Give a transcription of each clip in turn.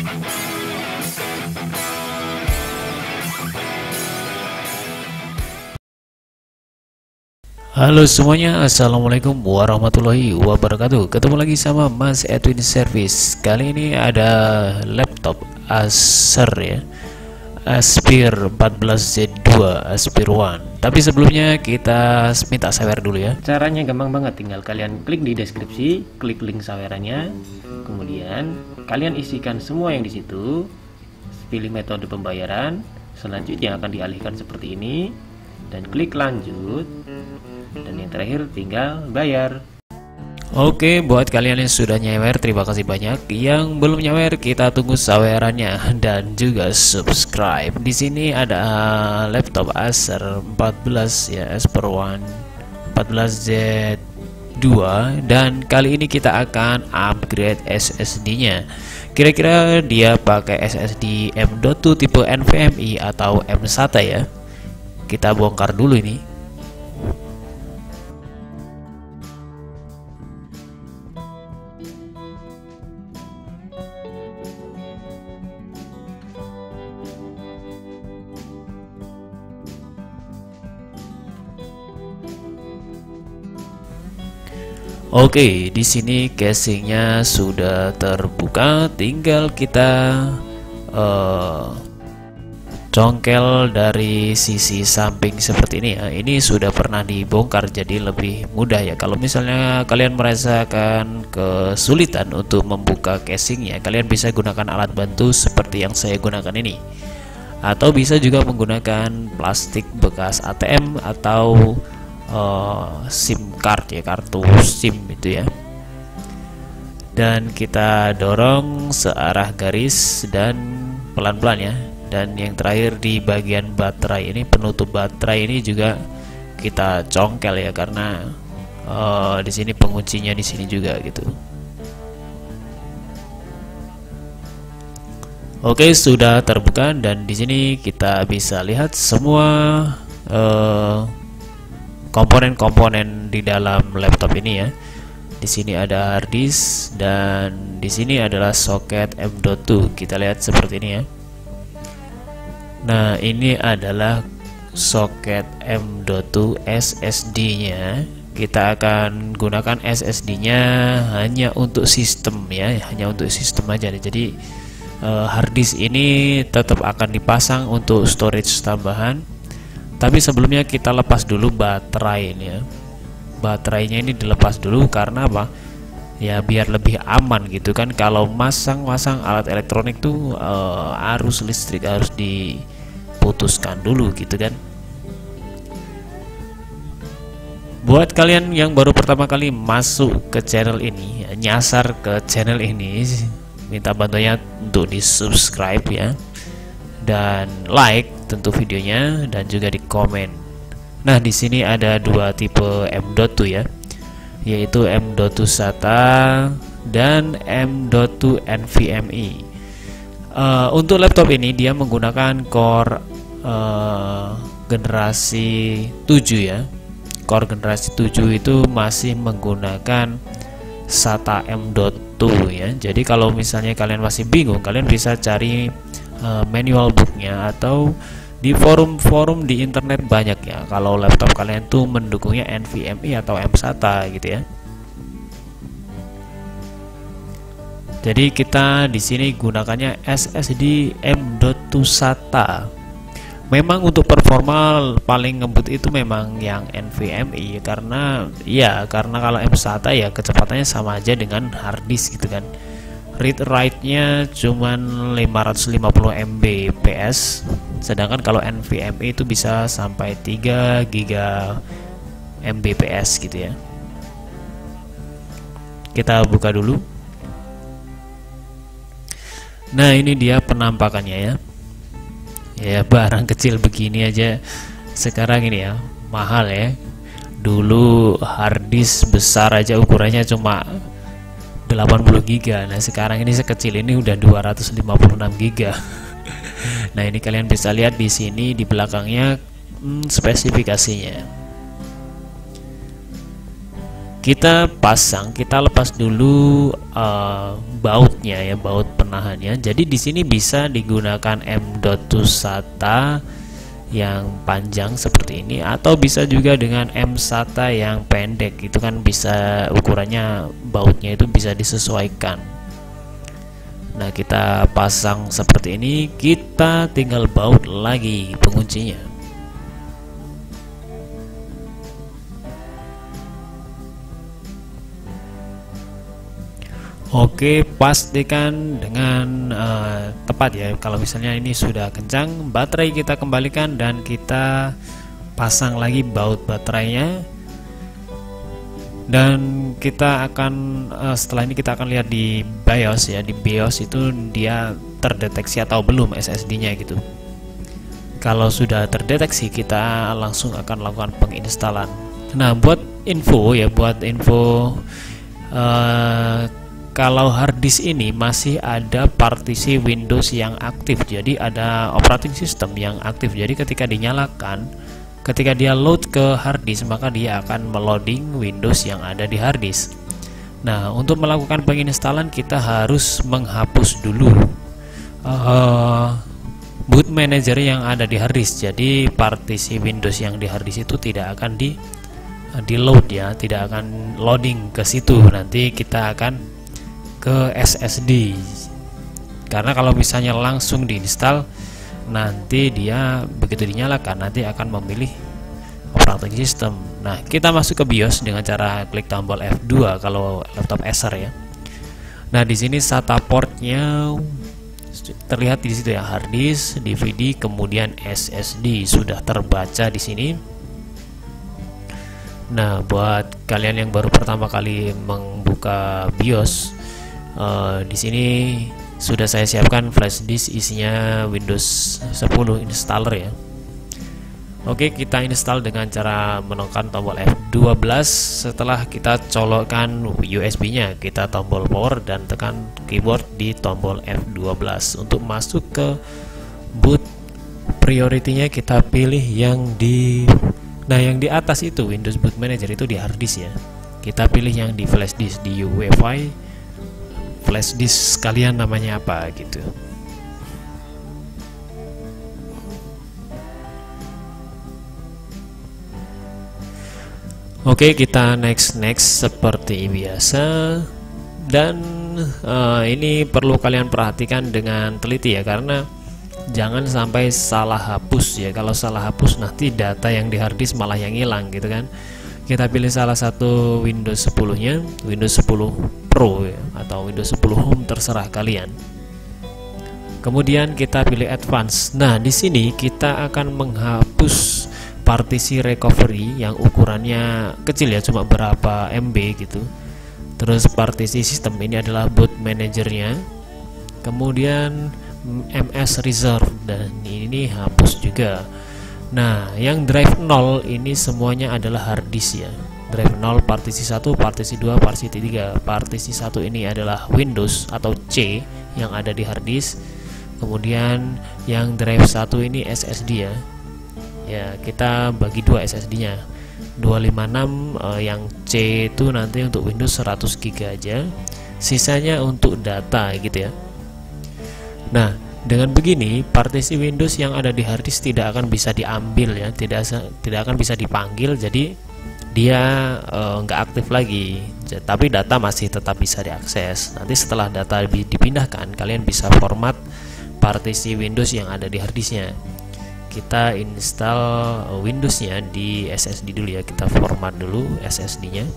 Halo semuanya, assalamualaikum warahmatullahi wabarakatuh. Ketemu lagi sama Mas Edwin Service. Kali ini ada laptop Acer ya, Aspire 14Z2 Aspire One. Tapi sebelumnya kita minta sawer dulu ya. Caranya gampang banget, tinggal kalian klik di deskripsi, klik link sawerannya, kemudian kalian isikan semua yang di situ, pilih metode pembayaran, selanjutnya akan dialihkan seperti ini, dan klik lanjut. Dan yang terakhir tinggal bayar. Oke, buat kalian yang sudah nyewer terima kasih banyak. Yang belum nyewer kita tunggu sawerannya dan juga subscribe. Di sini ada laptop Acer 14 ya, Aspire One 14Z2, dan kali ini kita akan upgrade SSD-nya. Kira-kira dia pakai SSD M.2 tipe NVMe atau M-SATA ya. Kita bongkar dulu ini. Oke, di sini casingnya sudah terbuka, tinggal kita congkel dari sisi samping seperti ini ya. Ini sudah pernah dibongkar jadi lebih mudah ya. Kalau misalnya kalian merasakan kesulitan untuk membuka casingnya, kalian bisa gunakan alat bantu seperti yang saya gunakan ini, atau bisa juga menggunakan plastik bekas ATM atau SIM card ya, kartu SIM itu ya. Dan kita dorong searah garis dan pelan-pelan ya. Dan yang terakhir di bagian baterai ini, penutup baterai ini juga kita congkel ya, karena di sini penguncinya di sini juga gitu. Oke, sudah terbuka dan di sini kita bisa lihat semua komponen-komponen di dalam laptop ini ya. Di sini ada hard disk dan di sini adalah soket M.2. Kita lihat seperti ini ya. Nah, ini adalah soket M.2 SSD-nya. Kita akan gunakan SSD-nya hanya untuk sistem ya, hanya untuk sistem aja. Jadi hard disk ini tetap akan dipasang untuk storage tambahan. Tapi sebelumnya kita lepas dulu baterai ini ya. Baterainya ini dilepas dulu karena apa? Ya biar lebih aman gitu kan. Kalau masang alat elektronik tuh arus listrik harus diputuskan dulu gitu kan. Buat kalian yang baru pertama kali masuk ke channel ini, nyasar ke channel ini, minta bantuannya untuk di subscribe ya, dan like tentu videonya, dan juga di komen. Nah, di sini ada dua tipe M.2 ya, yaitu M.2 SATA dan M.2 NVMe. Untuk laptop ini dia menggunakan core generasi 7 ya. Core generasi 7 itu masih menggunakan SATA M.2 ya. Jadi kalau misalnya kalian masih bingung, kalian bisa cari manual booknya atau di forum-forum di internet banyak ya. Kalau laptop kalian tuh mendukungnya NVMe atau M-SATA gitu ya. Jadi kita di sini gunakannya SSD M.2 SATA. Memang untuk performa paling ngebut itu memang yang NVMe, karena kalau M-SATA ya kecepatannya sama aja dengan hard disk gitu kan. Read write-nya cuman 550 Mbps, sedangkan kalau NVMe itu bisa sampai 3 GB Mbps gitu ya. Kita buka dulu. Nah, ini dia penampakannya ya. Ya, barang kecil begini aja sekarang ini ya mahal ya. Dulu hard disk besar aja ukurannya cuma 80 GB. Nah, sekarang ini sekecil ini udah 256 GB. Nah, ini kalian bisa lihat di sini di belakangnya spesifikasinya. kita pasang, kita lepas dulu bautnya ya, baut penahannya. Jadi di sini bisa digunakan M.2 SATA yang panjang seperti ini, atau bisa juga dengan M SATA yang pendek. Itu kan bisa, ukurannya bautnya itu bisa disesuaikan. Nah, kita pasang seperti ini, kita tinggal baut lagi penguncinya. Oke, pastikan dengan tepat ya. Kalau misalnya ini sudah kencang, baterai kita kembalikan dan kita pasang lagi baut baterainya. Dan kita akan setelah ini kita akan lihat di BIOS ya. Di BIOS itu dia terdeteksi atau belum SSD-nya gitu. Kalau sudah terdeteksi, kita langsung akan lakukan penginstalan. Nah, buat info kalau harddisk ini masih ada partisi Windows yang aktif, jadi ada operating system yang aktif. Jadi ketika dinyalakan, ketika dia load ke harddisk, maka dia akan meloading Windows yang ada di harddisk. Nah, untuk melakukan penginstalan kita harus menghapus dulu boot manager yang ada di harddisk. Jadi partisi Windows yang di harddisk itu tidak akan di load ya, tidak akan loading ke situ. Nanti kita akan ke SSD, karena kalau misalnya langsung diinstal, nanti dia begitu dinyalakan nanti akan memilih operating system. Nah, kita masuk ke BIOS dengan cara klik tombol F2 kalau laptop Acer ya. Nah, di sini SATA portnya terlihat di situ ya, harddisk, DVD, kemudian SSD sudah terbaca di sini. Nah, buat kalian yang baru pertama kali membuka BIOS, di sini sudah saya siapkan flash disk isinya Windows 10 installer ya. Oke, kita install dengan cara menekan tombol F12. Setelah kita colokkan USB-nya, kita tombol power dan tekan keyboard di tombol F12 untuk masuk ke boot. Priority-nya kita pilih yang di yang di atas itu Windows Boot Manager itu di harddisk ya. Kita pilih yang di flash disk, di UEFI flash disk kalian namanya apa gitu. Oke, kita next seperti biasa. Dan ini perlu kalian perhatikan dengan teliti ya, karena jangan sampai salah hapus ya. Kalau salah hapus nanti data yang di harddisk malah yang hilang gitu kan. Kita pilih salah satu Windows 10-nya, Windows 10 Pro ya, atau Windows 10 Home, terserah kalian. Kemudian kita pilih Advance. Nah, di sini kita akan menghapus partisi recovery yang ukurannya kecil ya, cuma berapa MB gitu. Terus partisi sistem ini adalah boot manajernya. Kemudian MS Reserve, dan ini hapus juga. Nah, yang drive 0 ini semuanya adalah harddisk ya. Drive 0 partisi 1, partisi 2, partisi 3. Partisi 1 ini adalah Windows atau C yang ada di harddisk. Kemudian yang drive 1 ini SSD ya. Ya, kita bagi dua SSD-nya. 256 yang C itu nanti untuk Windows 100 GB aja. Sisanya untuk data gitu ya. Nah, dengan begini partisi Windows yang ada di harddisk tidak akan bisa diambil ya, tidak akan bisa dipanggil, jadi dia nggak aktif lagi, tapi data masih tetap bisa diakses. Nanti setelah data dipindahkan, kalian bisa format partisi Windows yang ada di harddisknya. Kita install Windowsnya di SSD dulu ya, kita format dulu SSD-nya.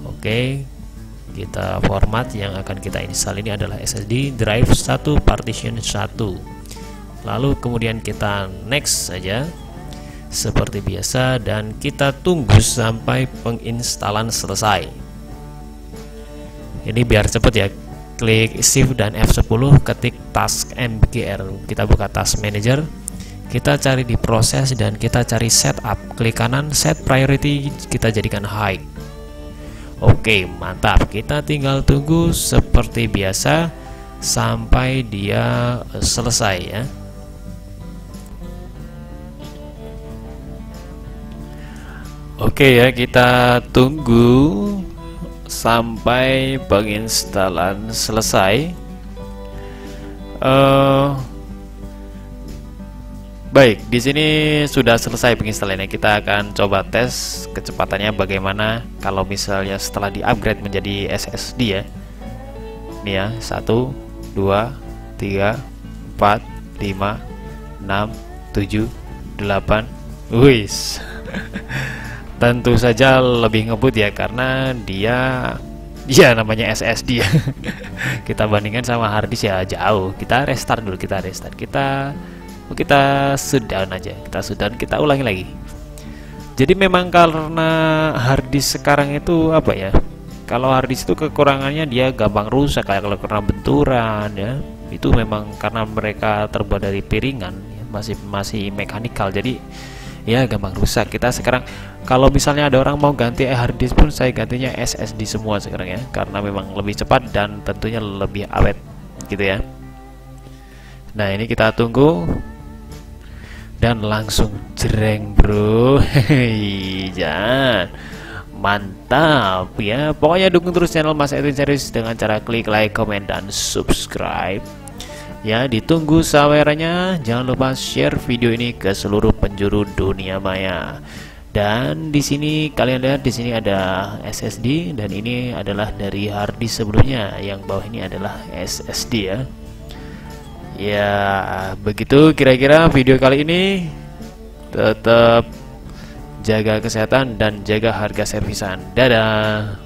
Oke, kita format. Yang akan kita install ini adalah SSD drive 1 partition 1. Lalu kemudian kita next saja seperti biasa, dan kita tunggu sampai penginstalan selesai. Ini biar cepet ya, klik Shift dan F10, ketik task MBGR, kita buka task manager, kita cari di proses dan kita cari setup, klik kanan, set priority kita jadikan high. Oke, mantap. Kita tinggal tunggu seperti biasa sampai dia selesai ya. Oke ya, kita tunggu sampai penginstalan selesai. Baik, di sini sudah selesai penginstalannya. Kita akan coba tes kecepatannya bagaimana kalau misalnya setelah di-upgrade menjadi SSD ya. Ini ya, 1 2 3 4 5 6 7 8. Wis. Tentu saja lebih ngebut ya, karena dia namanya SSD ya. Kita bandingkan sama harddisk ya jauh. Kita restart dulu, kita shutdown aja, kita ulangi lagi. Jadi memang karena harddisk sekarang itu apa ya, kalau harddisk itu kekurangannya dia gampang rusak, kayak kalau kena benturan ya, itu memang karena mereka terbuat dari piringan ya, masih mekanikal, jadi ya gampang rusak. Kita sekarang kalau misalnya ada orang mau ganti harddisk pun saya gantinya SSD semua sekarang ya, karena memang lebih cepat dan tentunya lebih awet gitu ya. Nah ini kita tunggu dan langsung jreng bro. Jangan, mantap ya. Pokoknya dukung terus channel Mas Edwin Series dengan cara klik like, comment, dan subscribe ya. Ditunggu sawerannya. Jangan lupa share video ini ke seluruh penjuru dunia maya. Dan di sini kalian lihat, di sini ada SSD dan ini adalah dari harddisk sebelumnya. Yang bawah ini adalah SSD ya. Ya begitu kira-kira video kali ini. Tetap jaga kesehatan dan jaga harga servisan. Dadah.